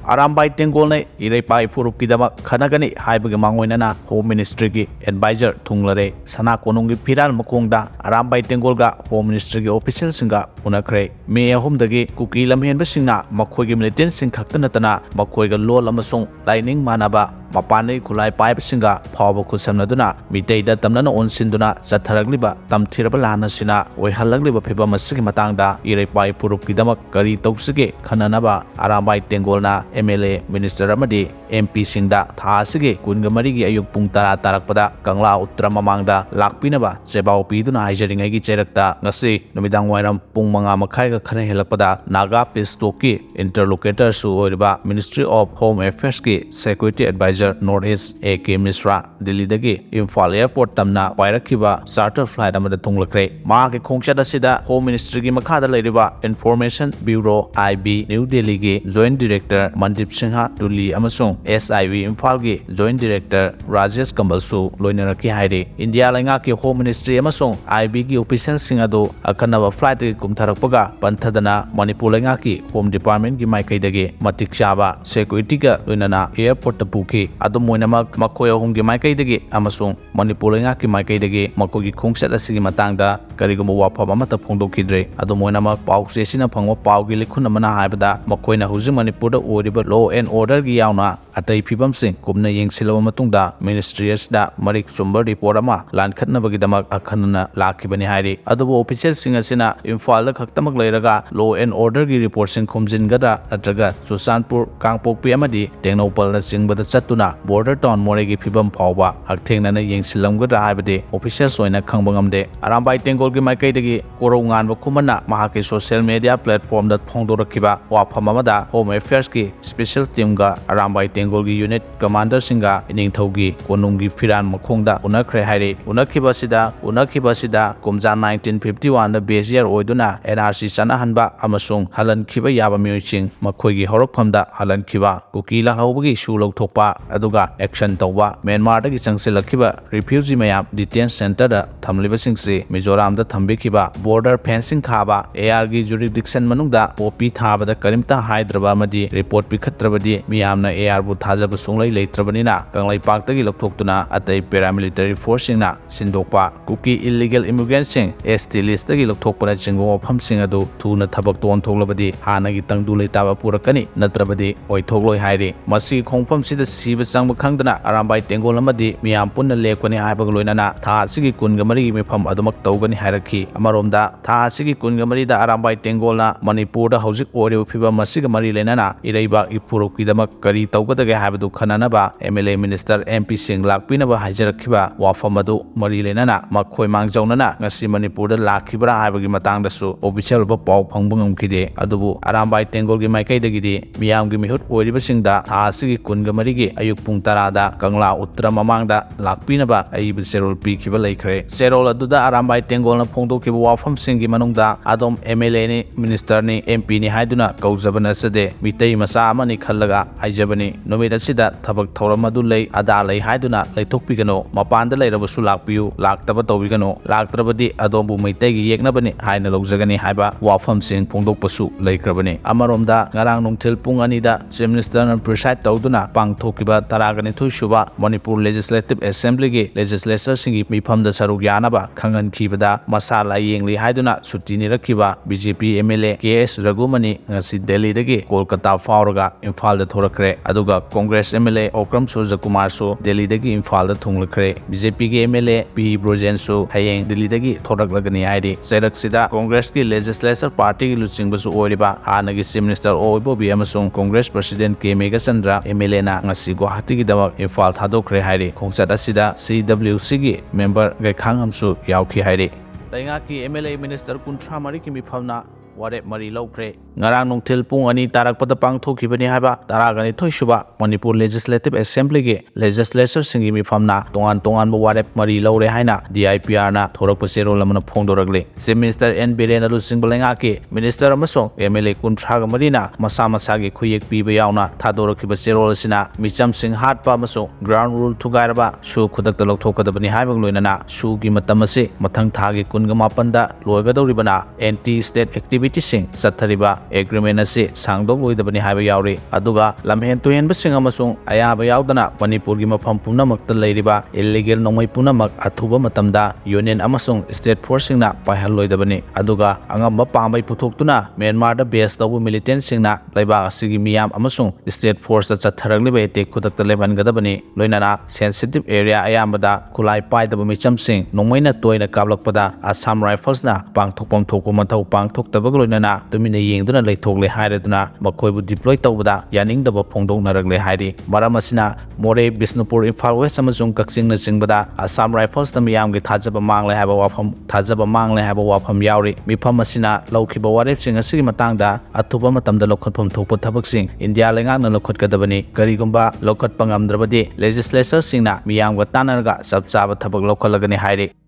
Arambai Tengol ne Irepai Furukidama Kanagani Haibaga Mangoinana Home Ministry ki advisor Loukhre Sana Konungi Piral Makongda Arambai Tengolga Home Ministry official singa Unakhre Me Ahumdagi Kuki Lamhen Basina Makogi Militant Sing Katanatana Makoiga Lola Masong Lining Manaba Mapane Kulai Pipe Singa Power Kusanaduna Mitei da Tamana on Sinduna Zataragliba Tam Tirabalana Sina Wehalagliba Pipa Masiki Matanga Irepai Furukidama Kari Toksige Kananaba Arambai Tengolna MLA Minister Amadi MP Singda Thasige Kungamarigi Ayuk Pung Tara Tarakpada Kangla Uttra Mamangda Lakpinaba Sebau Piduna Haijaringagi Cherakta Ngasi Numidang Wairam Pung Manga Makhaiga Khane Helakpada Naga Pistoki Interlocutor Su Oiba Ministry of Home Affairs ki Security Advisor Northeast AK Misra Delhi dagi Imphal Airport tamna Wairakiba Charter Flight amada Loukhre Maagi Khongchada Sida Home Ministry gi Makhada Leiriba Information Bureau IB New Delhi gi Joint Director Mandip Singha Tuli Amasung SIV Imphal gi Joint Director Rajesh Kambalsu Loinaraki Hairi India Langa ki Home Ministry Amasung IB gi official singado akanaba flight gi kumtharakpaga panthadana Manipur Langa ki Home Department gi Maikaidagi Matik Chaba Security ga Loinana Airport tapuki Adum Moinamak Makoya Home gi Maikaidagi Amasung Manipur Langa ki Maikaidagi Makogi Khongchat asigi matangda kariguma wafam amata phongdokidre Adum Moinamak Pauche sina phangwa Paugi likhun amana haibada Makoina Huji Manipur Oriba Law and Order gi yauna Atai Pibam Sing Kumna Yengsilaba Matungda Ministries da Marik Chumber report ama Lankhatnabagidamak Akhanana Lakibani Hairi Adubu official Singasina Imphal da Khaktamak Leiraga Law and Order gi report sing Khumjingada Natraga Susanpur Kangpokpi amadi Tengnopal na Singbada Chatuna Border Town Moregi Pibam Phawba Hakthengna Yengsilamgada haibade officials oina Khangbangamde Arambai Tengol gi Maikaidagi Koro nganba Khumana Mahaki social media platform da Phongdorakiba Wafam amada Home Affairs ki special team ga Arambai Tengol gi unit commander singa Iningthaugi Konungi Firan Makhongda Unakhre hairi Unakibasida Kumja 1951 da base year oiduna NRC Sanahanba Amasung Halankhiba Yaba Myoiching Makhoigi Horakphamda Halankhiba Kuki Lahaubagi Shu Lauthokpa Aduga action tawba Myanmar dagi Changsilakhiba refugee mayam detention center da Thamlibasingsi Mizoram da Thambikhiba border fencing khaba AR gi jurisdiction manungda OP thabada karimta haidraba amadi report pikhatrabadi miyamna AR bu thajaba sunglai leitrabanina Kanglai Paktagi Loktoktuna Atai paramilitary force singna Sindokpa Kuki illegal immigrants sing ST list dagi Loktokpana Chinggo Pham sing adu thuna thabak ton thoglabadi hanagi tangdu leitaba purakani natrabadi oithogloi hairi masi khongpham sida siba changba khangdana Arambai Tengol amadi miyam punna lekwani haibag loinana tha asigi kunga mari gi mifam adumak tawgani hairakhi amaromda tha asigi kunga mari da Arambai Tengol na Manipur da hojik ore phiba masiga mari lenana iraiba ipurokidamak kari tawgadaga haibadu khananaba MLA Minister MP Singh lakpinaba haijarakhiba wafam adu mari lenana makhoi mangjawnana ngasi Manipur da lakhibra haibagi matangda su official ba paw phangbangam khide adubu Arambai Tengol gi maikaidagidi miyam gi mihut oiriba singda tha asigi kunga mari gi ayuk pung tarada Kangla Uttra Mamangda Lakpinaba Aibu Serol Pikiba Loukhre Serol aduda Arambai Tengol na phongdokiba wafam singi manungda adom MLA ni minister ni MP ni haiduna kaujabana sade mitei masa amani khallaga haijabani nomida sida thabak thoram adu lei ada lei haiduna leithokpigano mapanda leirabasu lakpiu laktaba tawbigano laktrabadi adombu mitei gi yeknabani haina lojagani haiba wafam sing phongdokpasu leikrabani amaromda ngarang nungthil pung anida chief minister na preside tawduna pangthokiba taragani thuisuba Manipur Legislative Assembly gi legislature singi mifam da saruk yanaba khangan khibada masala yengli haiduna sutini rakhiba BJP MLA KS Ragumani ngasi Delhi dagi Kolkata fauraga Imphal da thorakre aduga Congress MLA Okram Surja Kumar su Delhi dagi Imphal da thunglakhre BJP gi MLA P Brojen su hayeng Delhi dagi thoraklagani haidi saidaksida Congress gi legislature party gi luchingbasu oiriba hanagi chief minister oibo bi amasung Congress president K Mega Chandra MLA na ngasi Guwahati gi damak Imphal thadokre hairi khongchat asida CWC gi member Gaikhang amsu yaukhi hairi Lainga ki MLA minister kunthra mari ki mifamna Warep mari Loukhre ngarang nungthil pung ani tarakpada pangthokibani haiba taragani thoisuba Manipur Legislative Assembly gi legislature singi mifamna tongan Warep mari lore haina DIPR na thorakpa serol amana phongdorakle Chief Minister N Biren alu singbalenga ki minister amasong MLA kunthraga marina masa gi khuyek piba yauna thadorakiba serol sina micham sing hatpa amasong ground rule thugairaba su khudakta lokthokadabani haibang loinana su gi matam ase mathang thagi kunga mapanda loigadoribana anti state activity sing sathariba agreement asi sangdoloi haiba yauri aduga lamhen tuhenbasing amasung ayaba yaudana Manipurgi mafam punamakta leiriba illegal nongmai punamak athuba matamda union amasung state force singna paihaloidabani aduga angamba pambai puthoktuna Myanmar da base tawbu militant singna laiba asigi miyam amasung state force da chatharagliba ete khutakta lebangadabani loinana sensitive area ayambada khulai paidaba michamsing nongmaina toina kablakpada Assam Rifles na pangthokpam thokpa mathau pangthoktabag loinana tumina yengduna leithokle hairaduna makoibu deploy tawbada yaningdaba phongdoknaragle hairi maramasina More Bisnupur Imphal West amasung Kakching na singbada Assam Rifles na miyamgi thajaba mangle haba wafam yauri mifam asina Loukhre Warep sing asigi matangda athuba matamda lokhatpham thokpa thabaksing India lengakna lokhatkadabani karigumba lokhatpa ngamdrabadi legislature singna miyamga tanaraga sabchaba thabak lokhalagani hairi